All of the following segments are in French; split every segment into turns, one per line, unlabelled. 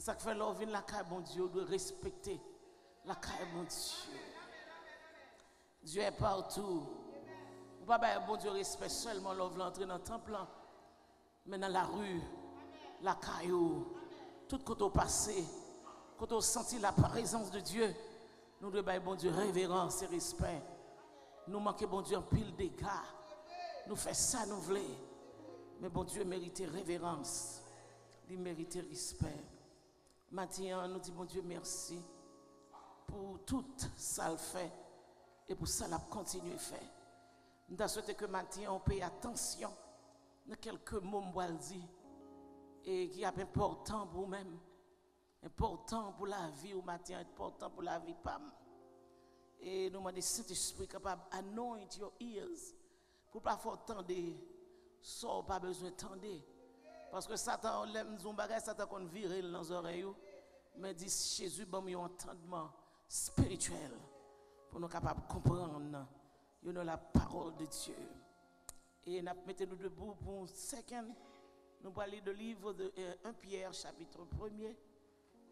ça qui fait l'envie de la caille, bon Dieu, de respecter la caille, bon Dieu. Dieu est partout. Vous ne pouvez pas, bon Dieu, respect seulement l'entrer dans le temple, mais dans la rue, la caillou, tout côté au passé, quand on sentit la présence de Dieu, nous devons, bon Dieu, révérence et respect. Nous manquons, bon Dieu, en pile dégâts. Nous faisons ça, nous voulons. Mais bon Dieu mérite révérence. Il mérite respect. Maintenant, nous disons, bon Dieu, merci pour tout ça le fait et pour ça, la continue à faire. Nous souhaitons que maintenant, on paye attention à quelques mots que dit et qui est important pour vous-même, important pour la vie au matin, important pour la vie PAM. Et nous demandons Saint-Esprit capable anoint your ears pour pas faire entendre ça, pas besoin d'entendre. Parce que Satan, l'aime nous bagage, Satan qu'on vire dans les oreilles, mais dit Jésus bon un entendement spirituel pour nous capables de comprendre la parole de Dieu. Et nous mettons-nous debout pour un second. Nous allons lire le livre de 1 Pierre, chapitre 1er,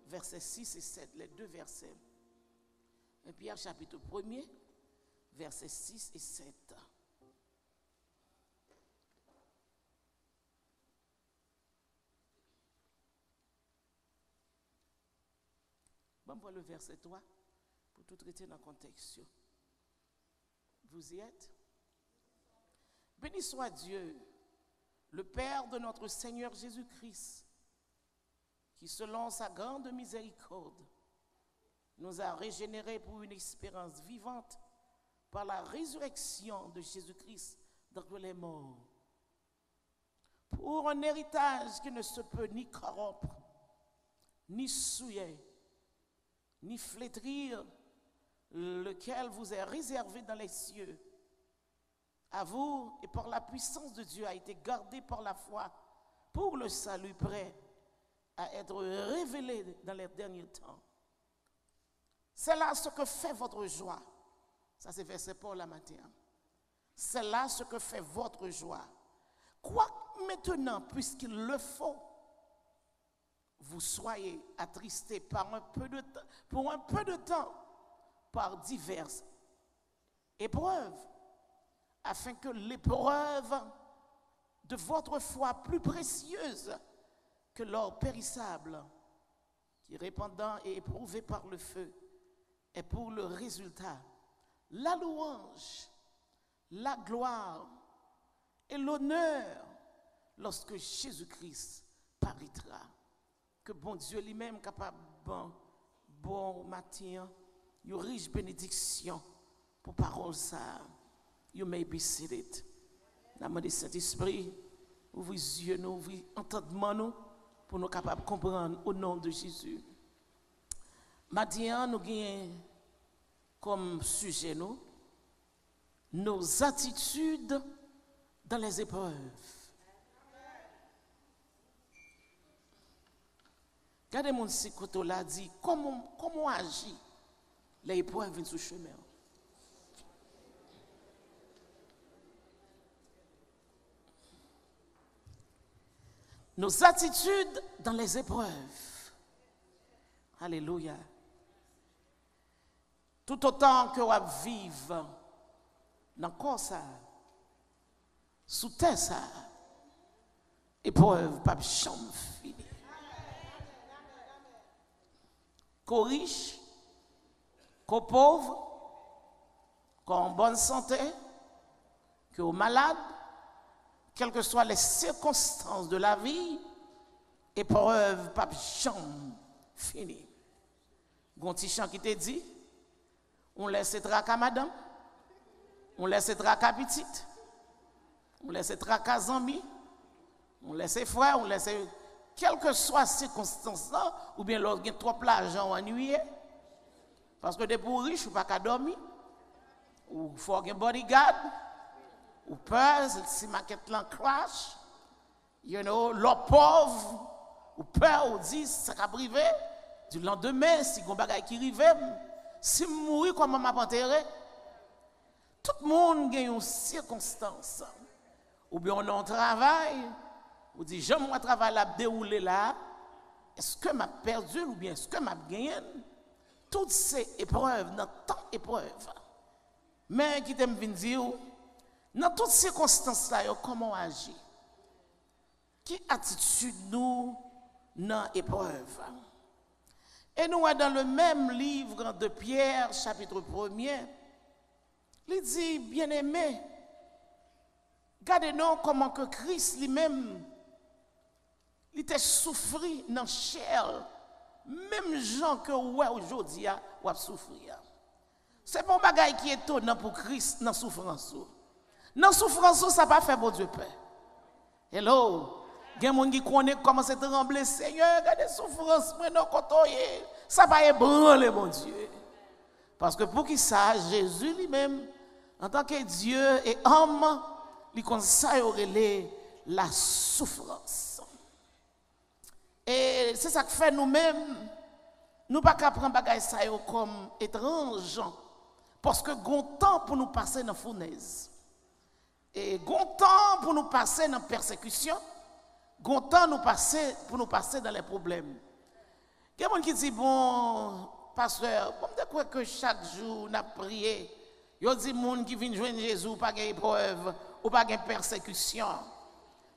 versets 6 et 7, les deux versets. 1 Pierre, chapitre 1er, versets 6 et 7. Bon, voir le verset 3 pour tout traiter dans le contexte. Vous y êtes? Béni soit Dieu, le Père de notre Seigneur Jésus-Christ, qui selon sa grande miséricorde nous a régénérés pour une espérance vivante par la résurrection de Jésus-Christ d'entre les morts, pour un héritage qui ne se peut ni corrompre, ni souiller, ni flétrir, lequel vous est réservé dans les cieux. À vous et par la puissance de Dieu a été gardé par la foi pour le salut prêt à être révélé dans les derniers temps. C'est là ce que fait votre joie. Ça c'est verset Paul la matin. C'est là ce que fait votre joie. Quoique maintenant, puisqu'il le faut, vous soyez attristés pour un peu de temps, par diverses épreuves, afin que l'épreuve de votre foi plus précieuse que l'or périssable, qui répandant et éprouvé par le feu, est pour le résultat la louange, la gloire et l'honneur lorsque Jésus-Christ paraîtra. Que bon Dieu lui-même capable bon matin, une riche bénédiction pour parole ça. You may be seated. Nous demandons Saint-Esprit, ouvre les yeux, ouvre l'entendement nous pour nous capables de comprendre au nom de Jésus. Maintenant, nous avons comme sujet nos attitudes dans les épreuves. Regardez mon côté là dit comment agir les épreuves viennent sur le chemin. Nos attitudes dans les épreuves. Alléluia. Tout autant que vous vivez dans le corps ça, sous terre ça, épreuve pas jamais fini. Qu'au riche, qu'au pauvre, qu'en bonne santé, qu'au malade, quelles que soient les circonstances de la vie, épreuve pas jamais fini. Gon petit chant qui te dit, on laisse traquer madame, on laisse traquer petite, on laisse traquer amis, on laisse frère, on laisse quelles que soient les circonstances là, ou bien lorsqu'il y a trop l'argent ennuyé, parce que des pour riches ou pas qu'à dormir, ou faut un bodyguard, ou peur si maquette là crash, l'autre pauvre, ou peur ou dit ça va privé, du lendemain si gon bagay qui rive, si mourir comment m'a enterré, tout le monde a une circonstance, ou bien on a un travail. Ou dit, j'aime mon travail à dérouler là, est-ce que m'a perdu ou bien est-ce que m'a gagné? Toutes ces épreuves, dans tant d'épreuves. Mais qui t'aime venir dire, dans toutes ces circonstances-là, comment agir? Quelle attitude nous dans l'épreuve? Et nous, dans le même livre de Pierre, chapitre 1er, il dit, bien-aimé, regardez-nous comment que Christ lui-même, il était souffri dans la chair, même gens que ouais aujourd'hui ou souffrir. C'est pas un bagage qui est étonnant pour Christ dans la souffrance. Dans la souffrance, ça va pas faire bon Dieu paix. Hello. Il y a des gens qui connaissent comment c'est trembler. Seigneur, regardez la souffrance, ça va ébranler, mon Dieu. Parce que pour qu'il sache, Jésus lui-même, en tant que Dieu et homme, il conseille la souffrance. Et c'est ça que fait nous-mêmes, nous ne pouvons pas prendre bagage ça comme étrange. Parce que gon temps pour nous passer dans la fournaise. Et gon temps pour nous passer dans la persécution. Gon temps pour nous passer dans les problèmes. Il y a des gens qui disent, bon, pasteur, comme de quoi que chaque jour, nous avons prié, il y a des gens qui viennent joindre Jésus, pas de épreuve, ou pas de persécution.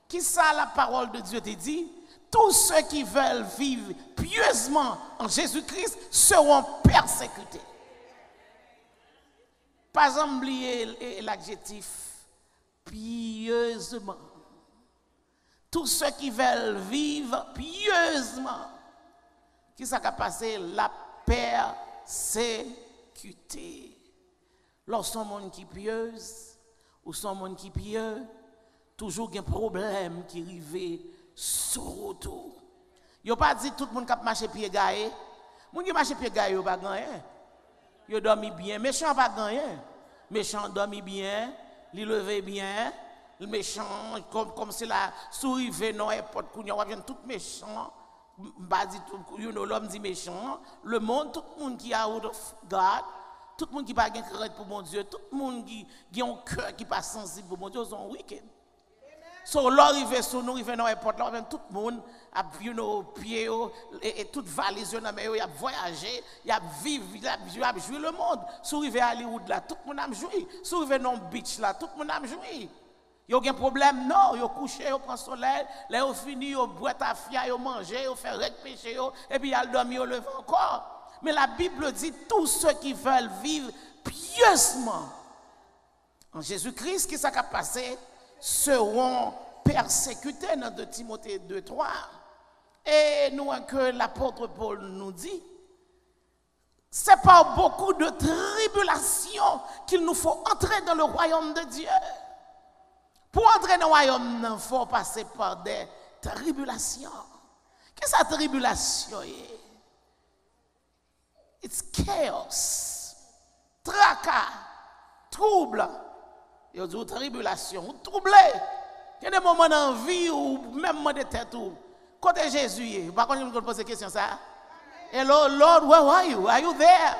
Qui ça la parole de Dieu te dit? Tous ceux qui veulent vivre pieusement en Jésus-Christ seront persécutés. Pas oublier l'adjectif pieusement. Tous ceux qui veulent vivre pieusement, qui ça a passé la persécuté. Lorsqu'on monde qui pieuse ou son monde qui pieux, toujours un problème qui arrive sur tout. Yo pas dit tout le monde qui marche pied gaé. Moun qui marche pied gaé yo pas gagné. Yo dormi bien, méchant pas gagné. Méchant dormi bien, li levé bien. Le méchant comme si la souris non n'importe quoi, on vient tout méchant. Bah dit tout, l'homme dit méchant. Le monde, tout le monde qui a out of God, tout le monde qui pas gain crainte pour mon Dieu, tout le monde qui a un cœur qui pas sensible pour mon Dieu, sont wicked. So l'arrivée sur nous, arrive dans n'importe là, tout le monde a pied et toute valise dans mais il a voyagé, il a vivre, il a joué le monde. Si arrive à Hollywood là, tout le monde a joué. Si arrive dans beach là, tout le monde a joué. Yo gen problème non, yo couché, yo prend soleil, là yo fini, yo boit ta fia, yo manger, yo fait rek péché yo et puis al dormir yo lever encore. Mais la Bible dit tous ceux qui veulent vivre pieusement en Jésus-Christ qui s'est passé seront persécutés dans 2 Timothée 2:3. Et nous que l'apôtre Paul nous dit c'est par beaucoup de tribulations qu'il nous faut entrer dans le royaume de Dieu. Pour entrer dans le royaume, il faut passer par des tribulations. Qu'est-ce que la tribulation est? It's chaos, tracas, trouble. Il y a tribulation, troublé. Il y a des moments dans la vie où même de tête où. Côté Jésus, est. Par contre, je me pose cette question ça. Hello, Lord, where are you? Are you there?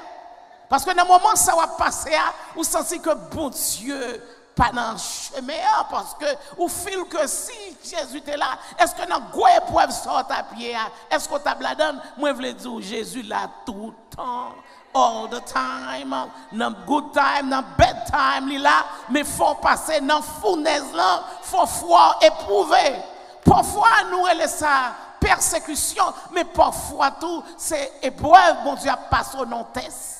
Parce que dans le moment où ça va passer, vous sentez que bon Dieu pas dans le chemin, parce que vous feel que si Jésus est là, est-ce que dans la épreuve sort à pied, est-ce que tu as la donne? Moi, je veux dire, Jésus là tout le temps, all the time, dans good time, dans bad time, là, mais il faut passer dans la fournaise là, il faut froid éprouver. Parfois, nous, elle est ça, persécution, mais parfois tout, c'est épreuve, bon Dieu a passé au non-test.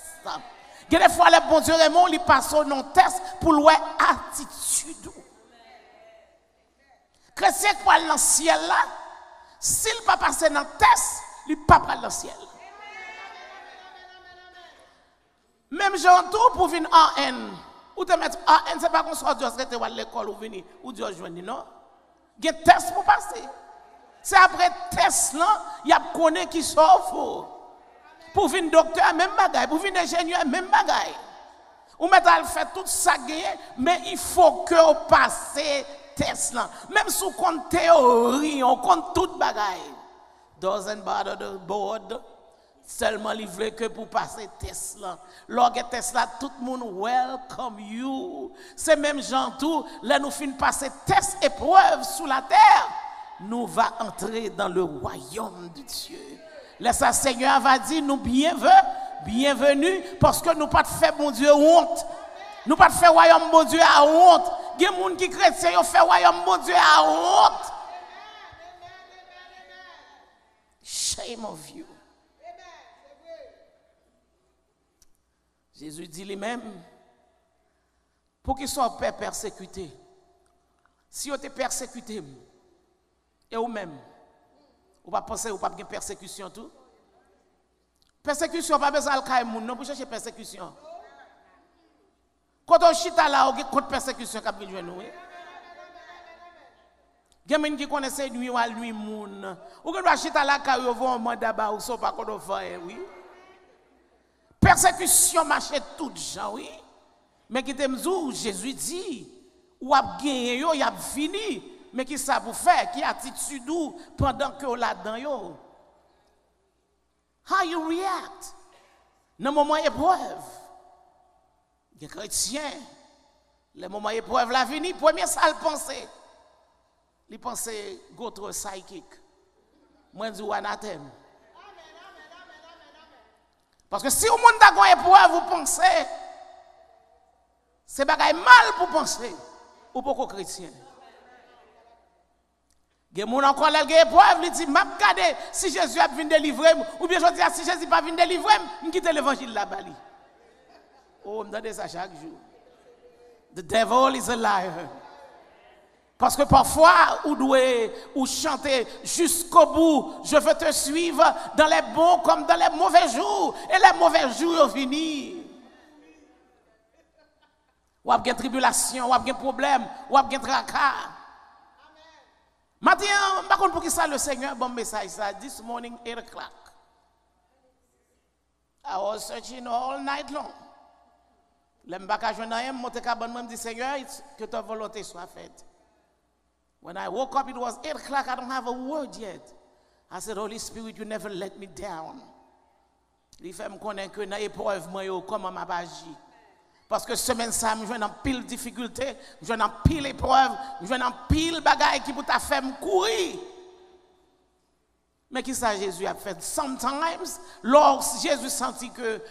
Des fois, le bon Dieu Raymond, il passe au non-test pour louer attitude. Chrétien qui va dans le ciel là, s'il ne pas passer dans le test, il ne va pas dans le ciel. Même gens tout pour venir en N. Ou te mettre en N, ce n'est pas qu'on soit Dieu à l'école ou venir, ou Dieu joindre, non? Il y a un test pour passer. C'est après le test là, il y a connaît qui sauve. Pour venir docteur, même bagaille. Pour venir ingénieur, même bagaille. Ou mettre faire tout ça, mais il faut que vous passiez test là. Même si on compte théorie, on compte toute bagaille. Doesn't bother the board. Seulement livré que pour passer test là. Lorsque test là, tout le monde welcome you. C'est même gens tout, là nous finissons passer test épreuve sous la terre. nous va entrer dans le royaume de Dieu. Le Seigneur va dire nous bienvenue parce que nous pas fait mon Dieu honte. Nous pas fait royaume mon Dieu à honte. Il y a des gens qui chrétiens ont fait royaume mon Dieu à honte. Shame of you. Jésus dit lui-même, pour qu'ils soient persécutés, si vous êtes persécuté, et vous-même, vous ne pensez que vous n'avez pas de persécution tout? Persécution, pas besoin de faire non pour chercher persécution. Quand on chita là, on a contre persécution qui vient nous. Il y a des gens qui connaissent nuit ou nuit moun. Ou que doit chita là quand vous un mandat ba ou so pas qu'on faire oui. Persécution marche tout gens oui. Mais qui t'aime Jésus dit ou a gagné yo, y a fini, mais qui ça pour faire, qui attitude ou pendant que là-dedans yo. How you react? Dans le moment épreuve. Les chrétiens, le moment épreuve la vini, premier ça le penser. Il pensait votre psychique. Moi je dis anathème. Parce que si vous monde a une épreuve, vous pensez, c'est bagaille mal pour penser ou pour chrétien. Il y a des gens encore qui ont une épreuve, ils disent, regardez si Jésus a venu délivrer, ou bien je dis, si Jésus pas venu délivrer, je quitte l'évangile là-bas. Oh, je me ça chaque jour. The devil is a liar. Parce que parfois, vous devez chanter jusqu'au bout. Je veux te suivre dans les bons comme dans les mauvais jours. Et les mauvais jours sont finis. Ou avez une tribulation, ou avez un problème, ou avez un tracas. Maintenant, je ne sais pas pour qui ça le Seigneur bon message ça. This morning, 8 o'clock. I was searching all night long. Je ne sais pas je me dis Seigneur, que ta volonté soit faite. When I woke up, it was 8 o'clock. I don't have a word yet. I said, Holy Spirit, you never let me down. Il fait me connaître que dans l'épreuve, comment m'a agi. Parce que semaine ça, je vais en pile difficulté, je vais en pile épreuve, je vais en pile bagaille qui pour ta faire me courir. Mais qui ça Jésus a fait? Sometimes, lorsque Jésus sentit que,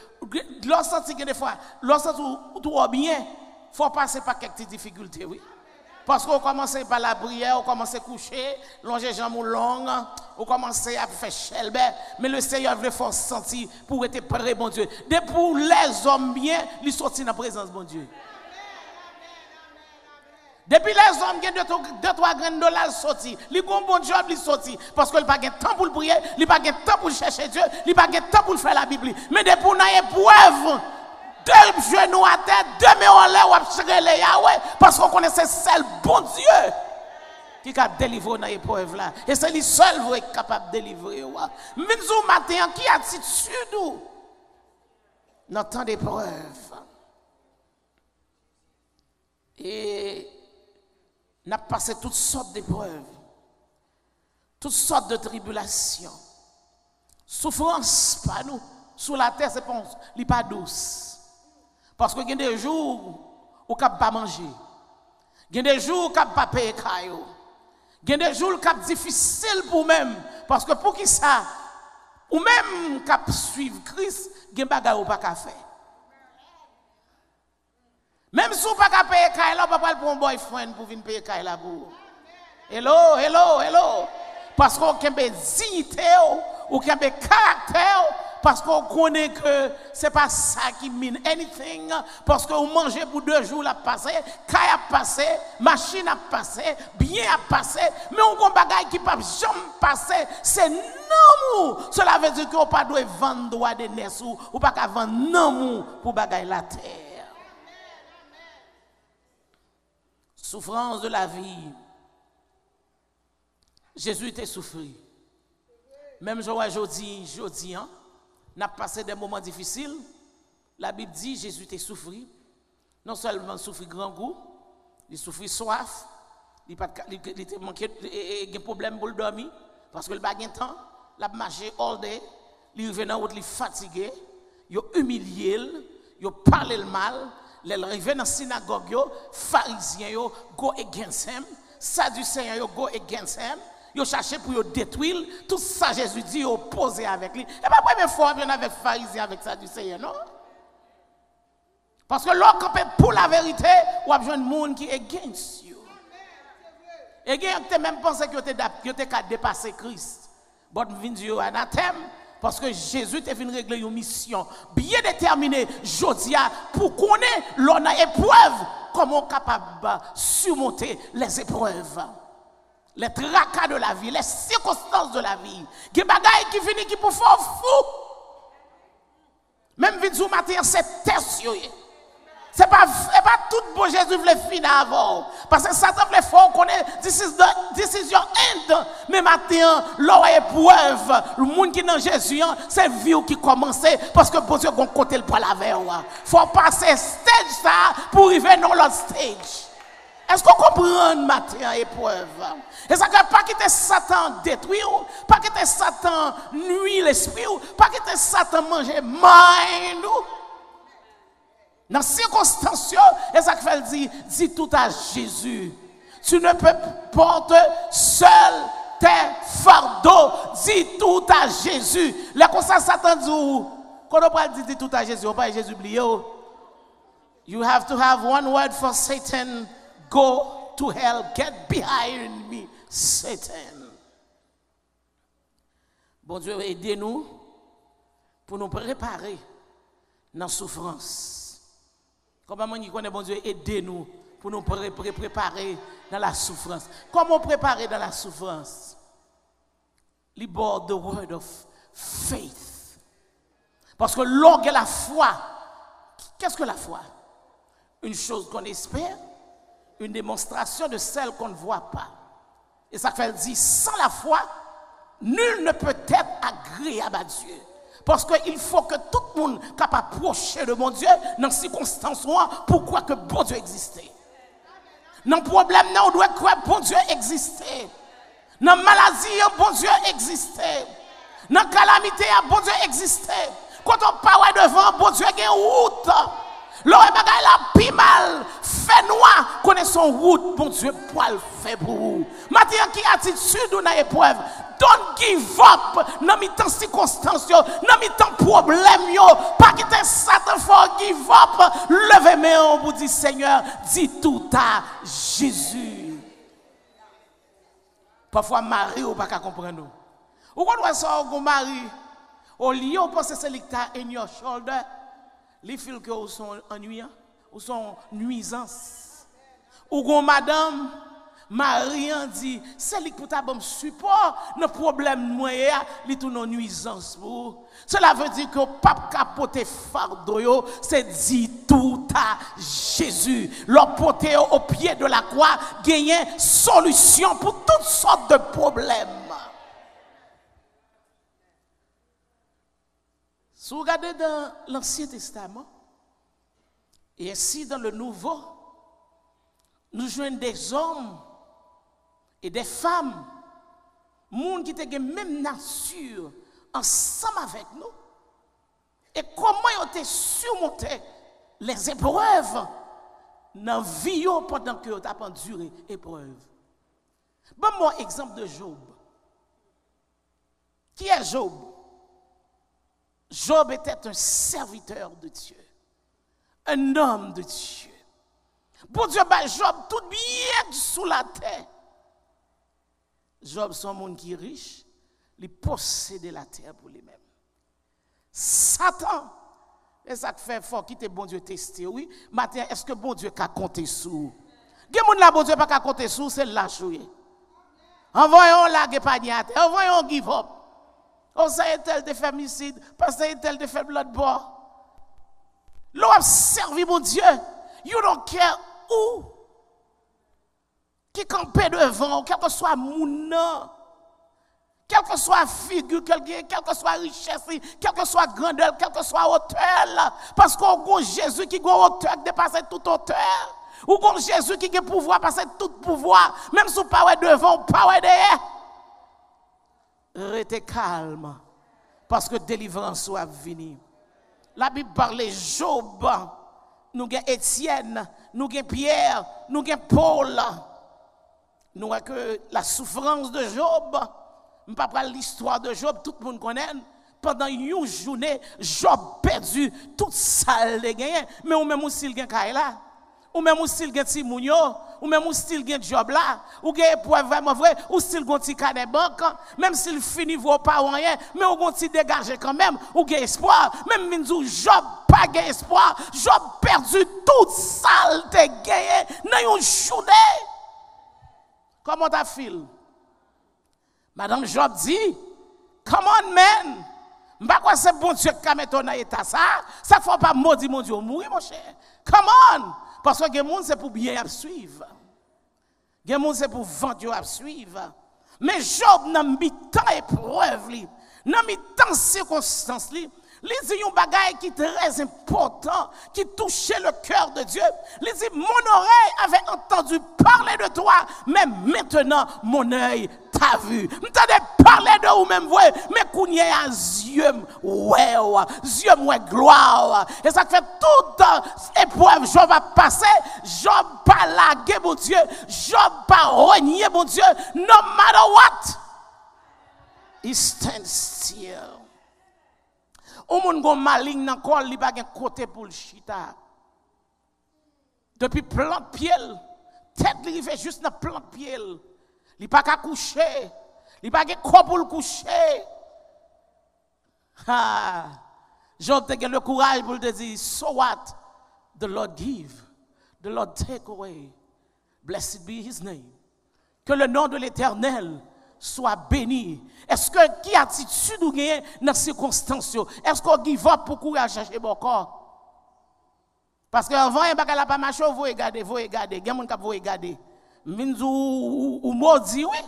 lorsque sentit que des fois, lorsque tout va bien, il faut passer par quelques difficultés, oui. Parce qu'on commence par la prière, on commence à coucher, longer les jambes longues, on commence à faire chelbe, mais le Seigneur veut faire sentir pour être prêt, bon Dieu. Depuis pour les hommes bien, ils sortent dans la présence, bon Dieu. Depuis les hommes qui ont 2-3 grains de dollars sortis, ils ont un bon job, ils sortent. Parce qu'ils n'ont pas de temps pour le prier, ils n'ont pas de temps pour chercher Dieu, ils n'ont pas de temps pour faire la Bible. Mais depuis pour une épreuve, 2 genoux à terre, 2 mains en l'air, ou à tirer les Yahweh, parce qu'on connaissait seul bon Dieu qui a délivré dans l'épreuve là. Et c'est lui seul qui est capable de délivrer. Même si matin, qui a attitude dans temps d'épreuve. Et n'a passé toutes sortes d'épreuves, toutes sortes de tribulations. Souffrance, pas nous. Sous la terre, c'est pas douce. Parce que il y a des jours où on ne peut pas manger. Il y a des jours où on ne peut pas payer caillou. Il y a des jours où c'est difficile pour même. Parce que pour qui ça, ou même qui suivre Christ, il y a des choses qu'on ne peut pas faire. Même si on ne peut pas payer caillou, on ne peut pas prendre un boyfriend pour venir payer caillou pour. Hello, hello, hello. Parce qu'on a des dignité, ou qu'on a des caractères. Parce qu'on connaît que ce n'est pas ça qui mean anything. Parce qu'on mange pour 2 jours, la passé, caille a passé, machine a passé, bien a passé, mais on a un bagage qui ne peut jamais passer. C'est non. Cela veut dire qu'on ne peut pas vendre droit de nes ou pas vendre non pour bagaille la terre. Souffrance de la vie. Jésus était souffri. Même aujourd'hui, hein, n'a passé des moments difficiles. La Bible dit Jésus était souffri. Non seulement souffri grand goût, il souffrit soif, il était manqué de problème pour le dormir parce que le bagage temps, il a marché all day, il est venu il est fatigué, il est humilié, il parlé le mal, il arrive dans la synagogue, les pharisiens go against him, Sadducéens go against him. Ils cherchaient pour le détruire. Tout ça, Jésus dit, opposé avec lui. Et pas la première fois, il y en avait pharisiens avec ça du Seigneur, non? Parce que l'autre, pour la vérité, ou a besoin de monde qui est against you. Et il y a même pensé que tu étais qu'à dépasser Christ. But you anathème, parce que Jésus est venu régler une mission bien déterminée, Jodia, pour qu'on ait l'on a épreuve, comment on est capable de surmonter les épreuves. Les tracas de la vie, les circonstances de la vie. Des bagailles qui finissent qui pour faire fou. Même vidéo matin, c'est test. C'est pas tout bon Jésus voulait finir avant. Parce que Satan voulait faire qu'on est, this is your end. Mais maintenant, l'eau épreuve, le monde qui est dans Jésus, c'est vie qui commence. Parce que bon Dieu, on côté le poil avec. Il faut passer stage ça pour arriver dans l'autre stage. Est-ce qu'on comprend matin épreuve? Et ça ne veut pas quitter Satan détruire, pas quitter Satan nuire l'esprit, pas quitter Satan manger mind. Dans ces circonstances, et ça fait dire, dis tout à Jésus. Tu ne peux porter seul tes fardeaux. Dis tout à Jésus. Là, comme ça, Satan dit, quand on parle de dis tout à Jésus, on parle de Jésus oublié. You have to have one word for Satan. Go to hell, get behind me, Satan. Bon Dieu, aidez-nous pour nous préparer dans la souffrance. Comment on connaît, bon Dieu, aidez-nous pour nous préparer dans la souffrance. Comment préparer dans la souffrance? Libère the word of faith. Parce que l'orgue est la foi. Qu'est-ce que la foi? Une chose qu'on espère. Une démonstration de celle qu'on ne voit pas. Et ça fait dire, sans la foi, nul ne peut être agréable à Dieu. Parce qu'il faut que tout le monde soit capable d'approcher de mon Dieu dans les circonstances pourquoi que bon Dieu existait. Dans le problème, on doit croire que bon Dieu existait. Dans la maladie, bon Dieu existait. Dans la calamité, bon Dieu existait. Quand on parle devant, bon Dieu a une route. L'autre bagaille la pi mal, fait noir, connaît son route, bon Dieu, pour le faire pour vous. Maintenant, qui attitude dans l'épreuve, don't give up, dans mes temps circonstances, dans mes temps problèmes, pas quitter Satan, faut give up, levez main pour dire Seigneur, dis tout à Jésus. Parfois, Marie, ou pas qu'à comprendre. Ou quand on sort au mari, au lieu, on pense que c'est l'icta in your shoulder. Les fils que vous sont ennuyants, ou sont nuisances. Ou quand madame, Marie dit, c'est lui pour ta bonne support, le problème moyen, il tout nos nuisances pour. Cela veut dire que le pape capote fardeau, c'est dit tout à Jésus. Leur porter au pied de la croix, gagner solution pour toutes sortes de problèmes. Si vous regardez dans l'Ancien Testament, et ainsi dans le Nouveau, nous jouons des hommes et des femmes, monde qui ont même nature, ensemble avec nous. Et comment ils ont surmonté les épreuves dans la vie pendant que ils ont enduré l'épreuve. Bon, moi, exemple de Job. Qui est Job? Job était un serviteur de Dieu, un homme de Dieu. Bon Dieu, Job tout bien sous la terre. Job, c'est un monde qui est riche, il possède la terre pour lui-même. Satan, et ça fait fort quitter bon Dieu tester. Oui, matin, est-ce que bon Dieu a compté sous? Quel monde là, bon Dieu pas compter sous, c'est lâcher. Envoyons la guépaniate, envoyons give up. On sait tel de fémicide, parce que tel de fait blood bord. L'on a servi mon Dieu. You don't care où. Qui campe devant, quel que soit mon nom, quelle que soit figure, quelle que soit richesse, quelle que soit grandeur, quelle que soit hauteur. Parce qu'on a Jésus qui a hauteur, qui dépasse toute hauteur. Ou qu'on Jésus qui a pouvoir, passer tout pouvoir. Même si vous ne devant, vous ne derrière. Restez calme, parce que délivrance soit venue. La Bible parle de Job, nous avons Étienne, nous avons Pierre, nous avons Paul. nous voyons que la souffrance de Job, je ne vais pas parler l'histoire de Job, tout le monde connaît. Pendant une journée, Job perdu tout ça le gagné, mais ou même aussi il gagne là, ou même aussi il gagne Timounio, ou même aussi il gagne Job là, ou gagne pour vraiment vrai, ou s'il gagne ti cas des banques, même s'il finit vos pas rien, mais ou gagne ti dégager quand même, ou gagne espoir, même minzou Job pas gagne espoir, Job perdu tout ça le gagné dans une journée. Comment t'as feel? Madame Job dit, come on man. M'pa quoi c'est bon Dieu qui a mis ton état ça. Ça faut pas maudit mon Dieu mourir mon cher. Come on. Parce que les monde c'est pour bien suivre. Les monde c'est pour vendre à suivre. Mais Job n'a mis tant épreuve li, n'a mis tant circonstances li. Il dit un bagage qui est très important, qui touchait le cœur de Dieu. Il dit, mon oreille avait entendu parler de toi, mais maintenant mon œil t'a vu. M'entendez parler de vous-même, mais qu'on y a yeux, ouais, yeux, ouais, gloire. Et ça fait toute épreuve, Job va passer, Job pas laguer, mon Dieu, Job pas renier, mon Dieu, no matter what, he stands still. Ou moun gon maligne nan kol li pa gen côté pour le chita. Depuis plante pied, tête li fait juste dans plante pied. Li pa ka coucher, li pa gen corps pour le coucher. Ah, Job te gen le courage pour te dire, so what? The Lord give, the Lord take away. Blessed be his name. Que le nom de l'Éternel soit béni. Est-ce que qui attitude ou gagne dans ces circonstances? Est-ce qu'on give up pour courir chercher bon corps? Parce que avant il bagala pas marcher, vous regardez, gen moun k'ap vous regarder. Minzou ou maudit oui.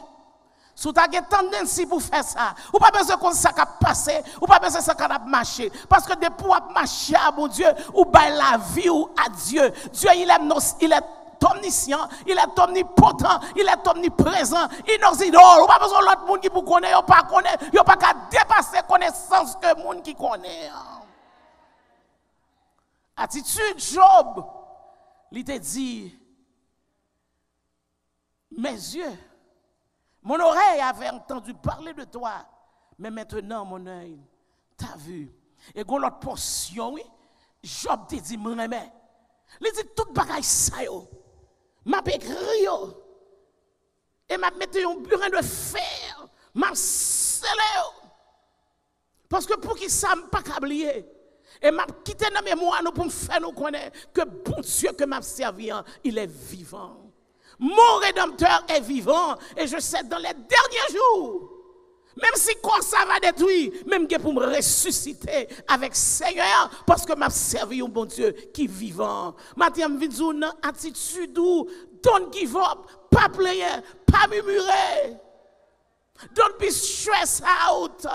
Sou ta gen tendance pour faire ça. Ou pas besoin qu'on ça cap passer, ou pas besoin ça cap marcher parce que depuis ou marcher à bon Dieu ou bail la vie ou à Dieu. Dieu il est omniscient, il est omnipotent, il est omniprésent, inaudible. Ou pas besoin de l'autre monde qui pour connaître, ou pas connaître, il pas qu'à dépasser connaissance que monde qui connaît. Attitude Job, il te dit, mes yeux, mon oreille avait entendu parler de toi, mais maintenant mon œil t'a vu. Et quand l'autre portion, oui, Job te dit, mon aimé, il dit tout bagaille ça yo. M'a écrit yo. Et m'a mis un burin de fer, m'a scellé yo. Parce que pour qui ça m'a pas oublier. Et m'a quitté dans mémoire nous pour me faire nous connaître que bon Dieu que m'a servi, il est vivant. Mon rédempteur est vivant et je sais dans les derniers jours, même si quoi ça va détruire, même que pour me ressusciter avec Seigneur, parce que m'a servi un bon Dieu qui est vivant. Maintenant, je dis une attitude où don't give up, pas player, pas murmurer. Don't be stressed out.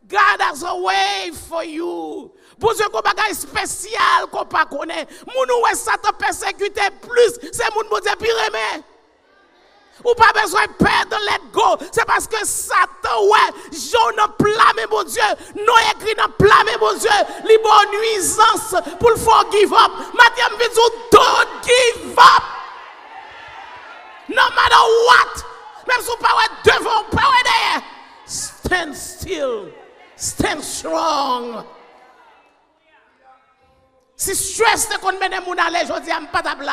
God has a way for you. Pour ce qu'on bagage spécial qu'on pas connaît. Moun ou ça te persécuter plus, c'est moun bon Dieu pire mais. Ou pas besoin de perdre let go. C'est parce que Satan ouais, j'en blâme mon Dieu, non écrit dans blâme mon Dieu, li bon nuisance pour le faire give up. Madame Vidou, don't give up. No matter what. Même si vous pas devant, pas derrière. Stand still. Stand strong. Si stress te kon mène moun aller, je dis am pas tabla.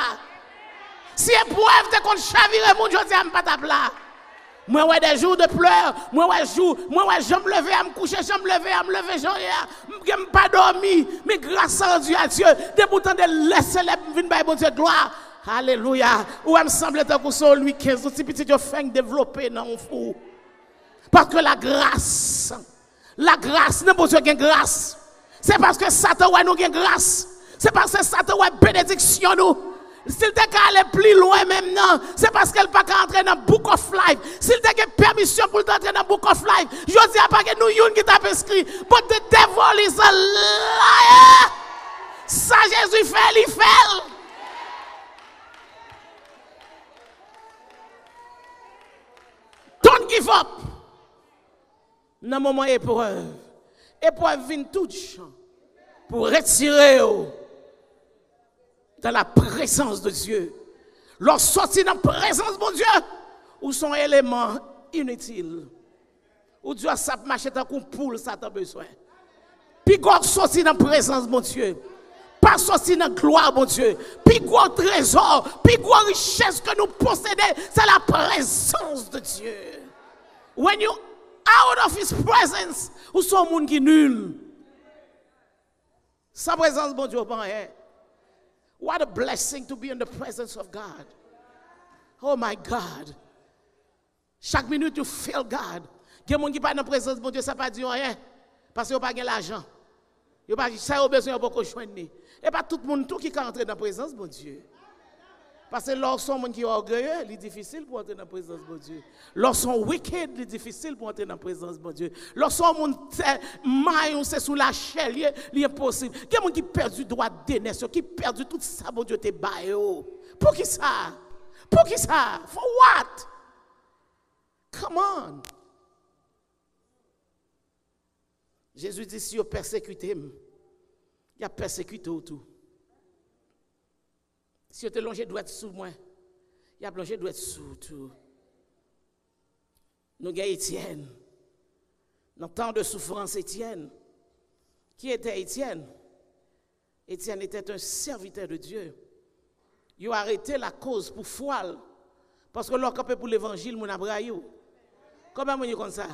Si épreuve te kon chavire moun, je dis am pas tabla. Moi ouais des jours de pleurs, moi ouais jambe lever à me coucher, jambe lever à me lever, j'aime pas dormi, mais grâce à Dieu de pourtant de laisser les vinn bay bon Dieu gloire. Alléluia. Ou me semble te que Louis 15 petit petit yo fin développer dans un fou. Parce que la grâce, n'est pas Dieu grâce. C'est parce que Satan ouais nous grâce. C'est parce que Satan ouais bénédiction nous. S'il te qu'à aller plus loin maintenant, c'est parce qu'elle pas qu'à entrer dans Book of Life. S'il te qu'à permission pour entrer dans Book of Life, je dis pas que nous yon qui t'a inscrit. But the devil is a liar. Ça Jésus fait, il fait. Don't give up. Dans le moment épreuve vient tout champ pour retirer dans la présence de Dieu. Lorsque sorti dans la présence de mon Dieu, ou son élément inutile. Ou Dieu a sa marché tant qu'on poule, ça t'a besoin. Puis God sorti dans la présence, mon Dieu. Pas sorti dans la gloire, mon Dieu. Puis gros trésor, puis gros richesse que nous possédons, c'est la présence de Dieu. When you out of His presence, ou son monde qui nul. Sa présence, mon Dieu, pas rien. What a blessing to be in the presence of God. Oh my God. Chaque minute you feel God. Il y a des gens qui ne sont pas dans la présence de mon Dieu, ça ne pas dire rien. Parce qu'ils n'ont pas l'argent. Ils n'ont pas besoin de beaucoup joindre. Et pas tout le monde qui est entré dans la présence de mon Dieu. Parce que lorsqu'on sont qui est orgueilleux, c'est difficile pour entrer dans la présence de mon Dieu. Lorsqu'on sont wicked, c'est difficile pour entrer dans la présence de mon Dieu. Lorsqu'on maille, c'est sous la chaîne, c'est impossible. Il y a des gens qui perdent du droit d'aînesse, qui perdent tout ça, mon Dieu, t'es baillé. Pour qui ça? Pour qui ça? For what? Come on. Jésus dit, si vous persécutez, il a persécuté tout. Si vous te longez doit être sous moi, il a plongé doit être sous tout. Nous avons Étienne. Dans le temps de souffrance, Étienne. Qui était Étienne? Étienne était un serviteur de Dieu. Il a arrêté la cause pour foi. Parce que l'on campé pour l'évangile, mon abraïou. Comment on dit comme ça?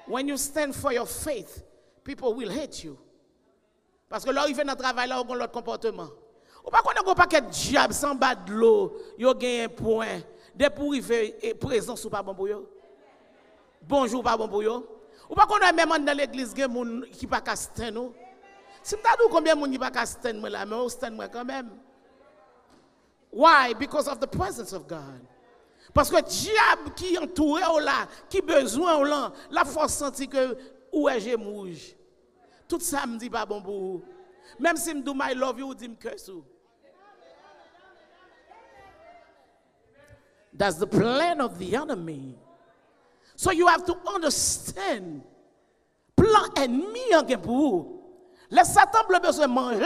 When you stand for your faith, people will hate you. Parce que là, ils viennent dans le travail, là, ils ont l'autre comportement. Ou pas qu'on a un paquet de diable sans bas de l'eau, ils ont gagné un point. Dès pour arriver présence ou pas bon pour eux. Bonjour, pas bon pour eux. Ou pas qu'on a même dans l'église, il y a des gens qui ne sont pas castés. Si tu as dit combien de gens qui ne sont pas castés, mais on stand quand même. Why? Because of the presence of God. Parce que le diable qui entoure là, qui besoin là, la force sentit que où est je mouge. Tout ça me dit pas bon pour vous. Même si me do my love you, dit me curse you. That's the plan of the enemy. So you have to understand. Plan ennemi en pour vous. Les Satan a besoin de manger.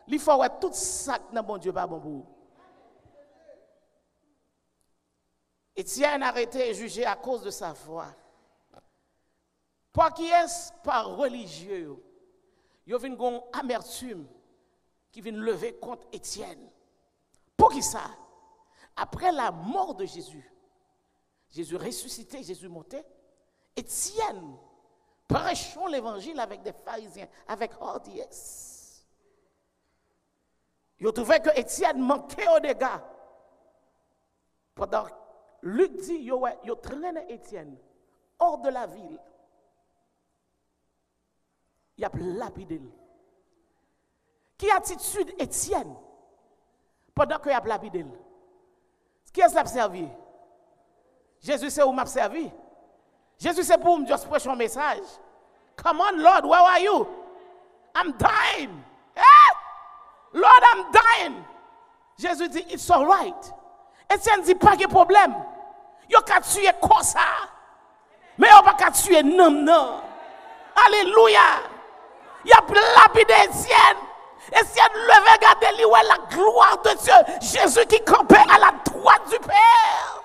Il faut avoir tout ça que bon Dieu pas bon pour vous. Étienne a été jugé à cause de sa foi. Pour qui est-ce par religieux? Il y a une amertume qui vient lever contre Étienne. Pour qui ça? Après la mort de Jésus, Jésus ressuscité, Jésus monté, Étienne prêchons l'évangile avec des pharisiens, avec hardiesse. Ils ont trouvé que Étienne manquait au dégât. Pendant Luc dit, ils traîné Étienne hors de la ville. Il a lapidé. Qui attitude Étienne pendant qu'il a lapidé? Qui est-ce qui l'a servi? Jésus c'est où m'a servi? Jésus c'est pour me juste prêcher un message. Come on, Lord, where are you? I'm dying. Eh? Lord, I'm dying. Jésus dit, it's all right. Étienne dit, pas de problème. Yo ka tuer comme ça. Mais yo pas ka tuer non. Alléluia. Il a lapidé Étienne. Étienne levé, regardez lui où est la gloire de Dieu. Jésus qui campait à la droite du Père.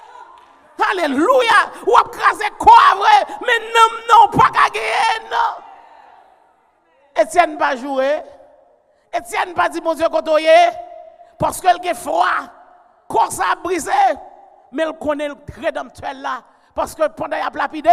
Alléluia. Ou a crasé quoi vrai, mais non, pas qu'à gagner, non. Étienne pas joué. Étienne pas dit, mon Dieu, kotoye, parce qu'elle est froid. Corps ça a brisé. Mais elle connaît le rédempteur là. Parce que pendant qu'il a lapidé,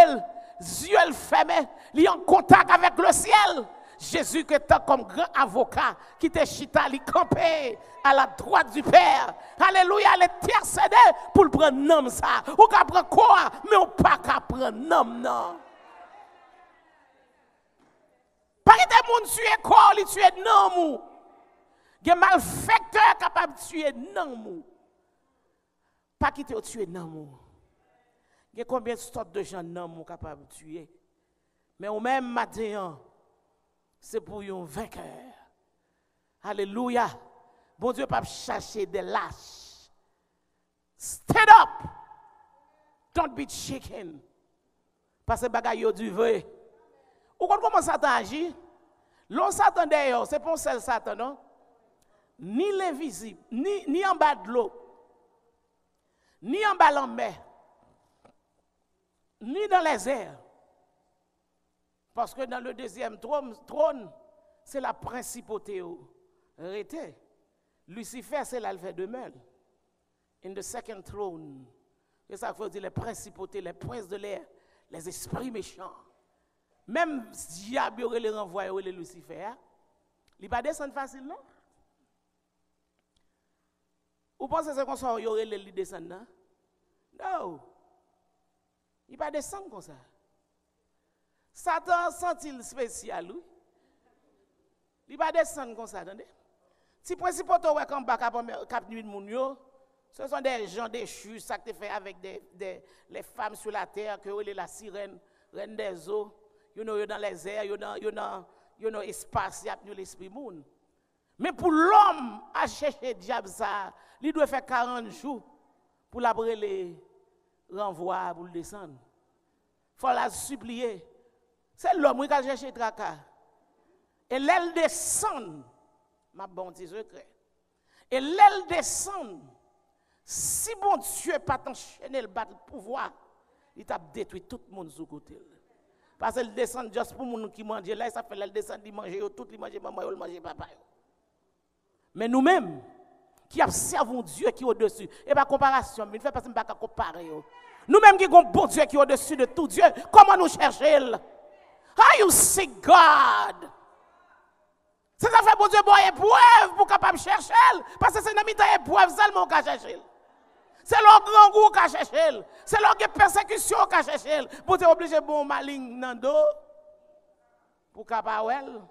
les yeux fermés, il est en contact avec le ciel. Jésus qui était comme grand avocat, qui était chita, il campé à la droite du Père. Alléluia, il intercédé pour le prendre nom ça. Ou qu'à prendre quoi, mais on pas qu'à prendre nom non. Pas que des gens tuent quoi, ils tuent non. Il y a des malfaiteurs capables de tuer non. Pas qui te tuer non. Il y a combien de sortes de gens non capables de tuer. Mais au même matin, c'est pour un vainqueur. Alléluia. Bon Dieu pas chercher des lâches. Stand up. Don't be shaken. Parce que bagaille yo du vrai. Ou comment Satan agit? L'on Satan d'ailleurs, c'est pas seul Satan non? Ni l'invisible, ni en bas de l'eau. ni en bas en mer, ni dans les airs. Parce que dans le deuxième trône, c'est la principauté. Lucifer, c'est l'alpha demeure. In the second throne. C'est ça qu'il faut dire, les principautés, les princes de l'air, les esprits méchants. Même si diable aurait les renvoyé les Lucifer, il ne va pas descendre facile, non? Vous pensez que c'est comme ça qu'il y aurait les descendre, non? Non. Il ne va pas descendre comme ça. Satan sent-il spécial, oui? Il va descendre comme ça, attendez. Si le principal est en bas, cap nuit de moun, ce sont des gens déchus, ça que tu fais avec les femmes sur la terre, que la sirène, reine des eaux, dans les airs, dans l'espace, il y a l'esprit moun. Mais pour l'homme à chercher diable ça, il doit faire 40 jours pour l'abré les renvoyer pour le descendre. Il faut la supplier. C'est l'homme qui a cherché tracas. Et l'aile descend, ma bon petit secret. Et l'aile descend, si bon Dieu pas t'enchaîner le battre pouvoir, il t'a détruit tout le monde sur côté. Parce qu'elle descend juste pour les gens qui mangent là, ça fait qu'elle descend, ils mangent, tout ils mangent maman, ils mangent papa. Mais nous-mêmes, qui observons Dieu qui est au-dessus, et pas comparation, mais il ne fait pas que nous ne pouvons pas comparer. Nous-mêmes qui avons bon Dieu qui est au-dessus de tout Dieu, comment nous chercher? How you see God? C'est ça fait bon Dieu bon épreuve pour capable chercher, parce que c'est dans mi-temps épreuve seulement qu'on chercher. C'est leur grand goût qu'on chercher, c'est leur persécution qu'on chercher. Pour être obligé bon maligne dans dos pour capable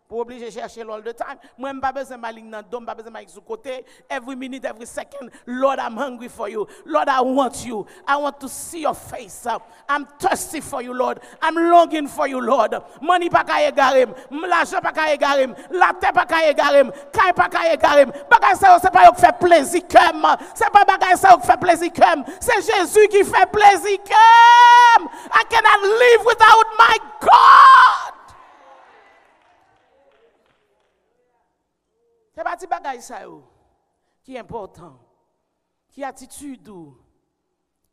pour obliger chercher all the time. Moi, je n'ai pas besoin de maligne dans dos, je n'ai pas besoin de sur côté. Every minute, every second, Lord, I'm hungry for you. Lord, I want you. I want to see your face. I'm thirsty for you, Lord. I'm longing for you, Lord. Money pas qu'à égarer, l'argent pas qu'à égarer, la terre pas qu'à égarer, caille pas qu'à égarer. Bagay ça c'est pas yo qui fait plaisir comme, c'est pas bagay ça qui fait plaisir comme, c'est Jésus qui fait plaisir comme. I cannot live without my God. C'est pas petit bagay ça qui est important. Qui attitude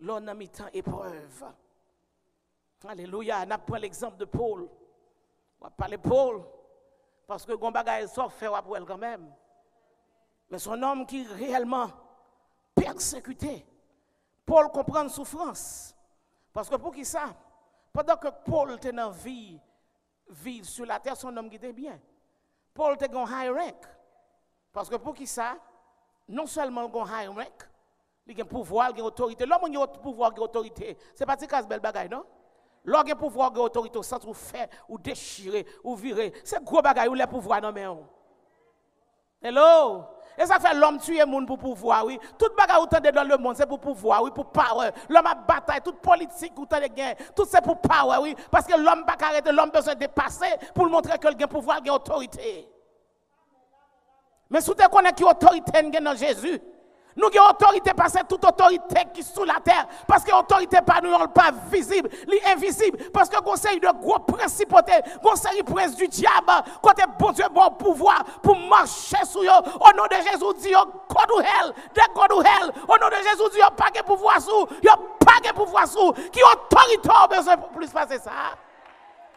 l'on a mis temps épreuve. Alléluia, on a pris l'exemple de Paul. On va parler de Paul parce que gon bagay ça fait pour elle quand même. Mais son homme qui réellement persécuté. Paul comprend la souffrance. Parce que pour qui ça? Pendant que Paul était dans vie sur la terre, son homme qui était bien. Paul était en high rank. Parce que pour qui ça, non seulement il a un high rank, il a un pouvoir, il a une autorité. L'homme qui a un pouvoir, il a une autorité. Ce n'est pas un bel bagay, non? L'homme qui a un pouvoir, il a une autorité, sans ou faire, ou déchirer, ou virer. C'est gros bagay où les pouvoirs dans main. Hello? Et ça fait l'homme tuer monde pour pouvoir, oui. Tout bagay où t'en dans le monde, c'est pour pouvoir, oui, pour power. L'homme a bataille, toute politique où t'en gain, tout c'est pour power, oui. Parce que l'homme pas arrêter, l'homme besoin de dépasser pour montrer que il a un pouvoir, il a une autorité. Mais si tu connais qui autorité dans Jésus, nous avons autorité parce que toute autorité qui est sous la terre, parce que l'autorité pas nous pas visible, invisible, parce que conseil de gros principauté, conseil prince du diable, côté bon Dieu bon pouvoir pour marcher sur eux. Au nom de Jésus, dit go to hell, they go to hell. Au nom de Jésus, dit pas de pouvoir sous, pas de pouvoir sous. Qui autorité a besoin pour plus passer ça?